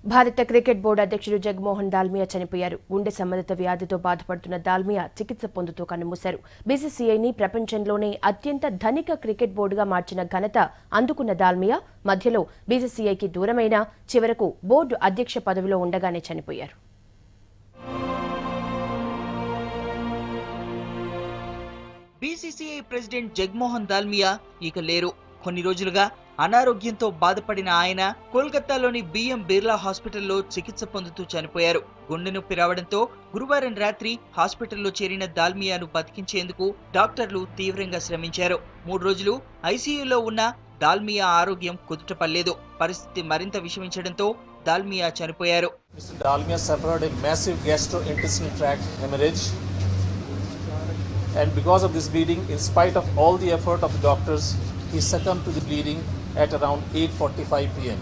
భారత cricket board అధ్యక్షుడు జగమోహన్ దాల్మియా చనిపోయారు. గుండె సంబంధిత వ్యాధితో బాధపడుతున్న దాల్మియా చికిత్స పొందుతూ కన్నుమూశారు. బీసీసీఐని ప్రపంచంలోనే అత్యంత ధనిక క్రికెట్ బోర్డుగా మార్చిన ఘనత అందుకున్న దాల్మియా మధ్యలో బీసీసీఐకి దూరమైన చివరకు బోర్డు అధ్యక్ష పదవిలో ఉండగానే చనిపోయారు. బీసీసీఐ ప్రెసిడెంట్ జగమోహన్ దాల్మియా ఇక లేరు. కొన్ని రోజులుగా అనారోగ్యంతో బాధపడిన ఆయన కోల్కతాలోని బిఎం బిర్లా హాస్పిటల్లో చికిత్స పొందుతూ చనిపోయారు. గుండె నొప్పి రావడంతో గురువారం రాత్రి హాస్పిటల్లో చేరిన దాల్మియాను బతికించేందుకు డాక్టర్లు తీవ్రంగా శ్రమించారు. 3 రోజులు ఐసీయూలో ఉన్న దాల్మియా ఆరోగ్యం కుదుటపడలేదు. పరిస్థితి మరింత విషమించడంతో దాల్మియా చనిపోయారు. Mr. Dalmia suffered a massive gastrointestinal tract hemorrhage, and because of this bleeding, in spite of all the effort of the doctors, he succumbed to the bleeding at around 8:45 p.m.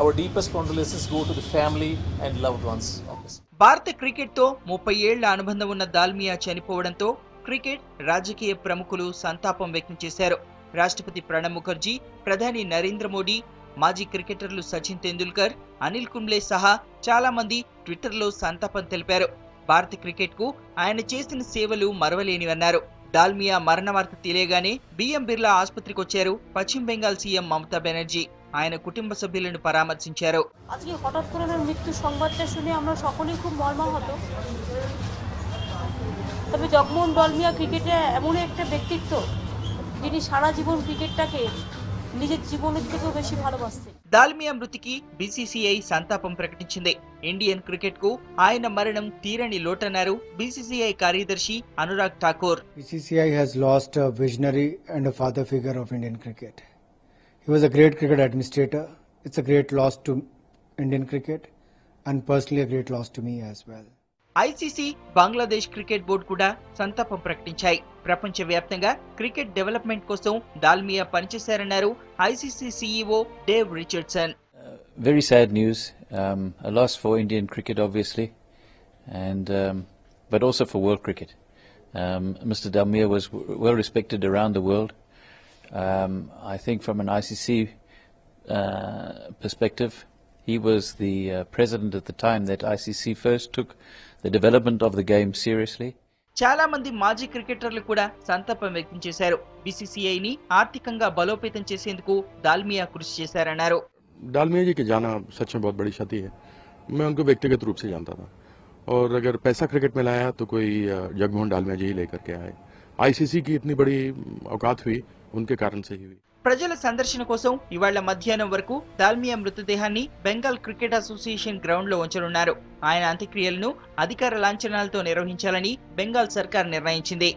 Our deepest condolences go to the family and loved ones of this. భారత cricket తో 30 ఏళ్ల అనుబంధం ఉన్న దాల్మియా చనిపోవడంతో cricket, రాజకీయ ప్రముఖులు సంతాపం వ్యక్తం చేశారు. రాష్ట్రపతి ప్రణబ్ ముఖర్జీ, ప్రధాని నరేంద్ర మోడీ, మాజీ క్రికెటర్లు సచిన్ తెందుల్కర్, అనిల్ కుంబ్లే సహా చాలా మంది ట్విట్టర్లో సంతాపం తెలిపారు. భారత క్రికెట్ కు ఆయన చేసిన సేవలు మరవలేనివన్నారు. దాల్మియా మరణ వార్త తెలియగానే బిఎం బిర్లా ఆసుపత్రికి వచ్చారు పశ్చిమ బెంగాల్ సీఎం మమతా బెనర్జీ. ఆయన కుటుంబ సభ్యులను పరామర్శించారు. আজকে হঠাৎ করে মৃত্যু সংবাদটা শুনে আমরা সকলেই খুব মর্মাহত। তবে জগমোহন দালমিয়া ক্রিকেটে এমন একটা ব্যক্তিত্ব যিনি সারা জীবন ক্রিকেটটাকে নিজের জীবনের থেকেও বেশি ভালোবাসতেন। దాల్మియా మృతికి బీసీసీఐ సంతాపం ప్రకటించింది. ఇండియన్ క్రికెట్ కు ఆయన మరణం తీరని లోటన్నారు బీసీసీఐ కార్యదర్శి Anurag Thakur. BCCI has lost a visionary and a father figure of Indian cricket. He was a great cricket administrator. It's a great loss to Indian cricket and personally a great loss to me as well. ICC, Bangladesh cricket board కూడా సంతాపం ప్రకటించాయి. ప్రపంచవ్యాప్తంగా cricket development కోసం దాల్మియా పనిచేశారన్నారు ICC CEO Dave Richardson. Very sad news, a loss for Indian cricket obviously, and but also for world cricket. Mr. Dalmia was well respected around the world. I think from an ICC perspective, he was the president at the time that ICC first took the development of the game seriously. చాలా మంది మాజీ క్రికెటర్లు కూడా సంతాపం వ్యక్తం చేశారు. బీసీసీఐని ఆర్థికంగా బలోపేతం చేసేందుకు దాల్మియా కృషి చేశారన్నారు. डालमिया जी के जाना सच में बहुत बड़ी क्षति है। मैं उनको व्यक्तिगत रूप से जानता था, और अगर पैसा क्रिकेट में लाया तो कोई जगमोहन डालमिया जी ही लेकर के आए। आईसीसी की इतनी बड़ी औकात हुई उनके कारण से ही हुई। ప్రజల సందర్శన కోసం ఇవాళ మధ్యాహ్నం వరకు దాల్మియా మృతదేహాన్ని బెంగాల్ క్రికెట్ అసోసియేషన్ గ్రౌండ్ లో ఉంచనున్నారు. ఆయన అంత్యక్రియలను అధికార లాంఛనాలతో నిర్వహించాలని బెంగాల్ సర్కార్ నిర్ణయించింది.